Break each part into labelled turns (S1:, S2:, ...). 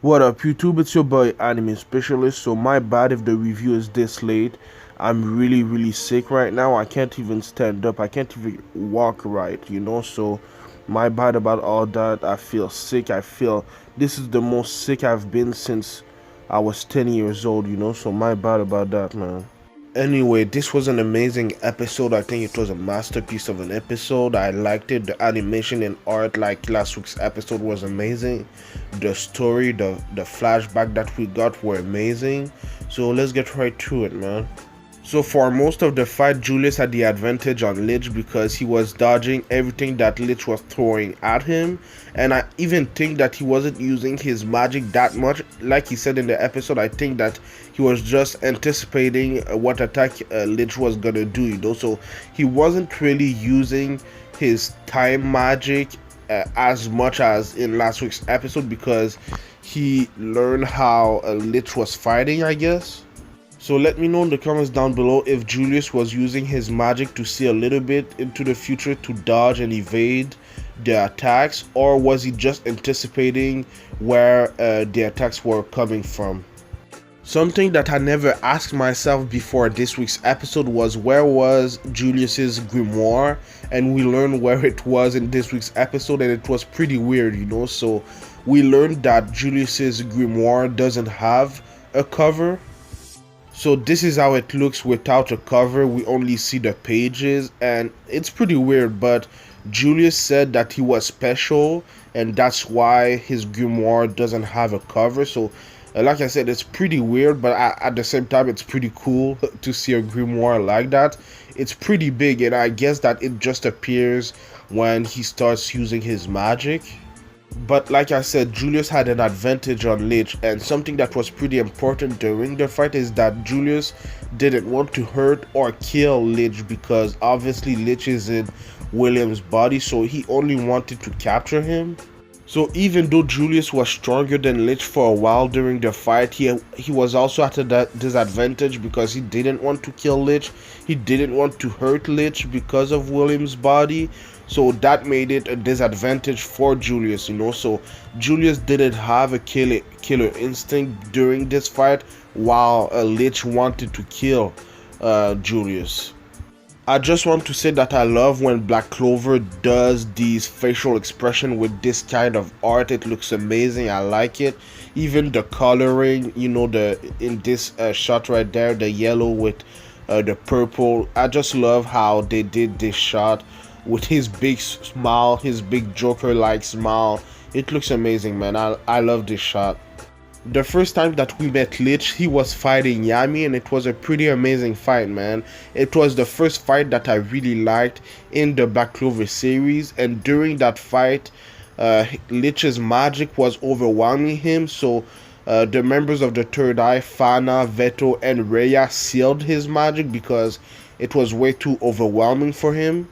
S1: What up YouTube, it's your boy Anime Specialist. So my bad if the review is this late. I'm really sick right now. I can't even stand up. I can't even walk right, so my bad about all that. I feel sick. I feel this is the most sick I've been since I was 10 years old, so my bad about that, man. Anyway, this was an amazing episode. I think it was a masterpiece of an episode. I liked it. The animation and art, like last week's episode, was amazing. The story, the flashback that we got were amazing. So let's get right to it, man. So for most of the fight, Julius had the advantage on Lich because he was dodging everything that Lich was throwing at him. And I even think that he wasn't using his magic that much. Like he said in the episode, I think that he was just anticipating what attack Lich was gonna do, So he wasn't really using his time magic as much as in last week's episode because he learned how Lich was fighting, I guess. So let me know in the comments down below if Julius was using his magic to see a little bit into the future to dodge and evade the attacks, or was he just anticipating where the attacks were coming from. Something that I never asked myself before this week's episode was where was Julius's grimoire, and we learned where it was in this week's episode, and it was pretty weird, So we learned that Julius's grimoire doesn't have a cover. So this is how it looks without a cover. We only see the pages and it's pretty weird, but Julius said that he was special and that's why his grimoire doesn't have a cover. So like I said, it's pretty weird, but at the same time it's pretty cool to see a grimoire like that. It's pretty big, and I guess that it just appears when he starts using his magic. But like I said, Julius had an advantage on Lich, and something that was pretty important during the fight is that Julius didn't want to hurt or kill Lich because obviously Lich is in William's body, so he only wanted to capture him. So even though Julius was stronger than Lich for a while during the fight, he was also at a disadvantage because he didn't want to kill Lich. He didn't want to hurt Lich because of William's body. So that made it a disadvantage for Julius, So Julius didn't have a killer instinct during this fight, while Lich wanted to kill Julius. I just want to say that I love when Black Clover does these facial expression with this kind of art. It looks amazing. I like it. Even the coloring, in this shot right there, the yellow with the purple. I just love how they did this shot with his big smile, his big Joker-like smile. It looks amazing, man. I love this shot. The first time that we met Lich, he was fighting Yami, and it was a pretty amazing fight, man. It was the first fight that I really liked in the Black Clover series, and during that fight, Lich's magic was overwhelming him, so the members of the Third Eye, Fana, Veto, and Rhea sealed his magic because it was way too overwhelming for him.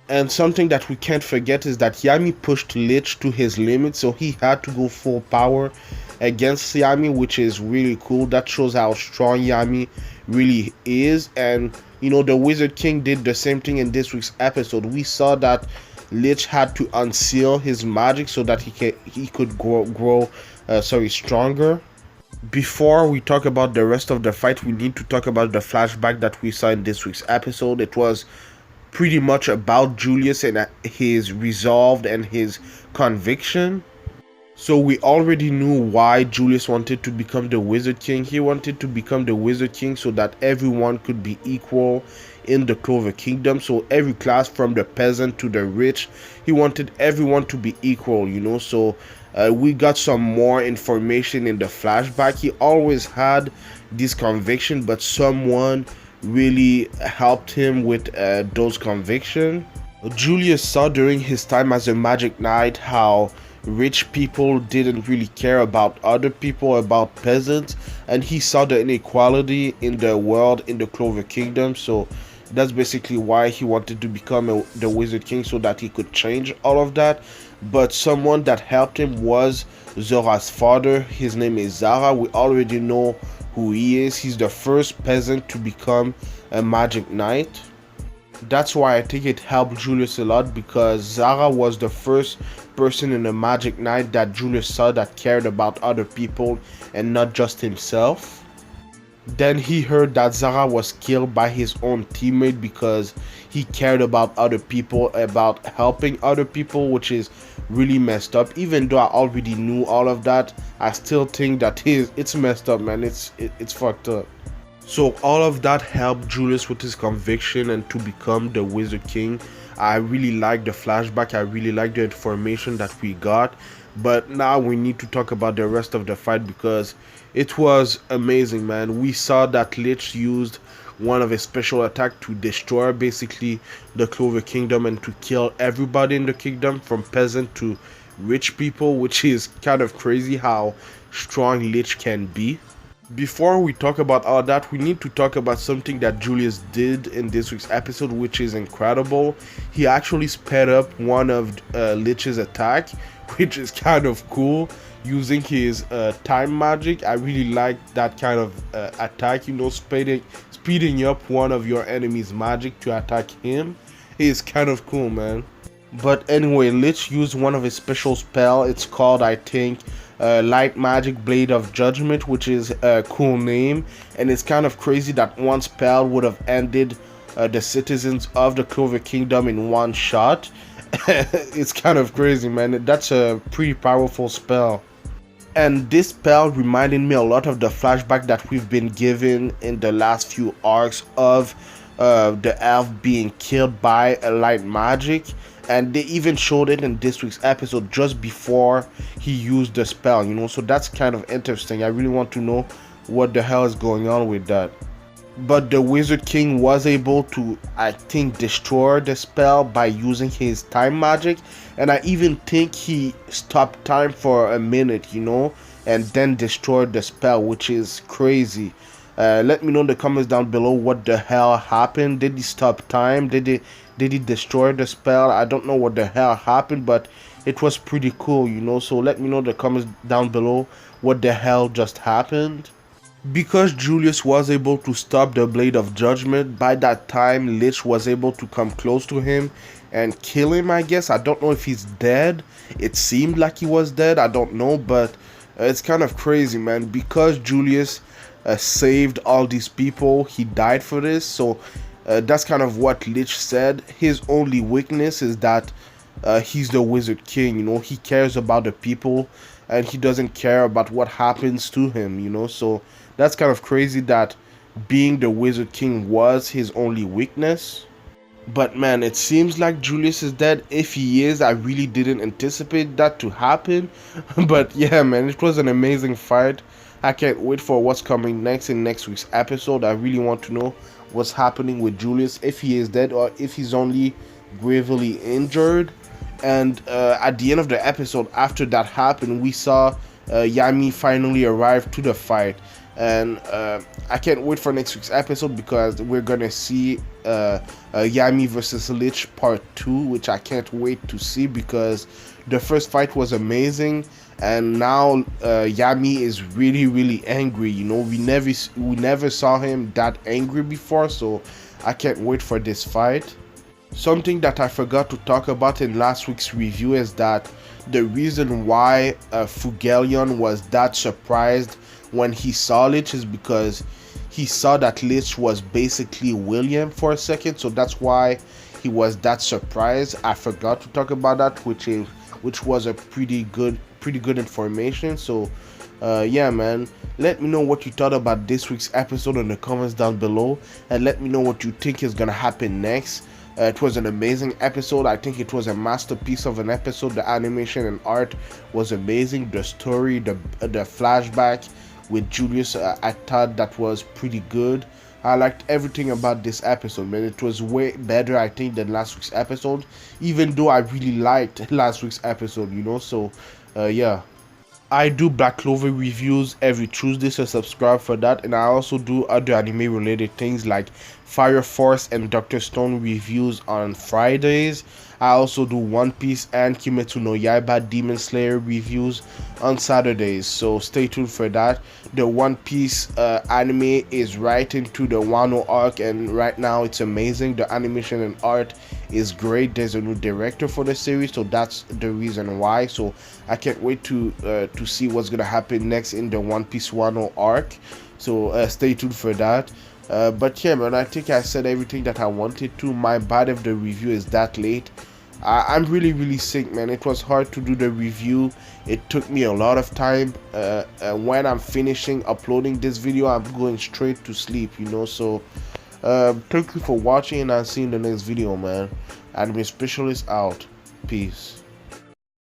S1: And something that we can't forget is that Yami pushed Lich to his limit, so he had to go full power against Yami, which is really cool. That shows how strong Yami really is. And the Wizard King did the same thing in this week's episode. We saw that Lich had to unseal his magic so that he could grow stronger. Before we talk about the rest of the fight, we need to talk about the flashback that we saw in this week's episode. It was pretty much about Julius and his resolve and his conviction. So we already knew why Julius wanted to become the Wizard King. He wanted to become the Wizard King so that everyone could be equal in the Clover Kingdom. So every class, from the peasant to the rich, he wanted everyone to be equal, So we got some more information in the flashback. He always had this conviction, but someone really helped him with those convictions. Julius saw during his time as a magic knight how rich people didn't really care about other people, about peasants, and he saw the inequality in the world, in the Clover Kingdom. So that's basically why he wanted to become the Wizard King, so that he could change all of that. But someone that helped him was Zora's father. His name is Zara. We already know who he is. He's the first peasant to become a magic knight. That's why I think it helped Julius a lot, because Zara was the first person in the Magic Knight that Julius saw that cared about other people and not just himself. Then he heard that Zara was killed by his own teammate because he cared about other people, about helping other people, which is really messed up. Even though I already knew all of that, I still think that it's messed up, man. It's fucked up. So all of that helped Julius with his conviction and to become the Wizard King. I really like the flashback. I really like the information that we got. But now we need to talk about the rest of the fight, because it was amazing, man. We saw that Lich used one of his special attack to destroy basically the Clover Kingdom and to kill everybody in the kingdom, from peasant to rich people, which is kind of crazy how strong Lich can be. Before we talk about all that, we need to talk about something that Julius did in this week's episode, which is incredible. He actually sped up one of Lich's attack, which is kind of cool, using his time magic. I really like that kind of attack, you know, speeding up one of your enemy's magic to attack him. It's kind of cool, man. But anyway, Lich used one of his special spell. It's called, I think, Light Magic Blade of Judgment, which is a cool name. And it's kind of crazy that one spell would have ended the citizens of the Clover Kingdom in one shot. It's kind of crazy, man. That's a pretty powerful spell. And this spell reminded me a lot of the flashback that we've been given in the last few arcs of the elf being killed by a light magic. And they even showed it in this week's episode just before he used the spell, you know. So that's kind of interesting. I really want to know what the hell is going on with that. But the Wizard King was able to, I think, destroy the spell by using his time magic. And I even think he stopped time for a minute, you know, and then destroyed the spell, which is crazy. Let me know in the comments down below what the hell happened. Did he stop time? Did he destroy the spell? I don't know what the hell happened, but it was pretty cool, you know. So let me know in the comments down below what the hell just happened. Because Julius was able to stop the Blade of Judgment, by that time Lich was able to come close to him and kill him, I guess. I don't know if he's dead. It seemed like he was dead. I don't know, but it's kind of crazy, man. Because Julius saved all these people, he died for this. So that's kind of what Lich said. His only weakness is that he's the Wizard King, you know. He cares about the people and he doesn't care about what happens to him, you know. So that's kind of crazy that being the Wizard King was his only weakness. But man, it seems like Julius is dead. If he is, I really didn't anticipate that to happen. But yeah, man, it was an amazing fight. I can't wait for what's coming next in next week's episode. I really want to know what's happening with Julius, if he is dead or if he's only gravely injured. And at the end of the episode, after that happened, we saw Yami finally arrive to the fight. And I can't wait for next week's episode, because we're gonna see Yami versus Lich part 2, which I can't wait to see, because the first fight was amazing, and now Yami is really angry, you know. We never saw him that angry before, so I can't wait for this fight. Something that I forgot to talk about in last week's review is that the reason why Fugelion was that surprised when he saw Lich is because he saw that Lich was basically William for a second, so that's why he was that surprised. I forgot to talk about that, which was a pretty good information. So yeah, man, let me know what you thought about this week's episode in the comments down below, and let me know what you think is gonna happen next. It was an amazing episode. I think it was a masterpiece of an episode. The animation and art was amazing. The story, the flashback with Julius, I thought that was pretty good. I liked everything about this episode, man. It was way better, I think, than last week's episode, even though I really liked last week's episode, you know. So yeah. I do Black Clover reviews every Tuesday, so subscribe for that. And I also do other anime related things like Fire Force and Doctor Stone reviews on Fridays. I also do One Piece and Kimetsu no Yaiba Demon Slayer reviews on Saturdays, so stay tuned for that. The One Piece anime is right into the Wano arc, and right now it's amazing. The animation and art is great. There's a new director for the series, so that's the reason why. So I can't wait to see what's gonna happen next in the One Piece Wano arc. So stay tuned for that. But yeah, man, I think I said everything that I wanted to. My bad if the review is that late. I'm really sick, man. It was hard to do the review. It took me a lot of time. When I'm finishing uploading this video, I'm going straight to sleep, you know. So thank you for watching, and I'll see you in the next video, man. Anime Specialist out. Peace.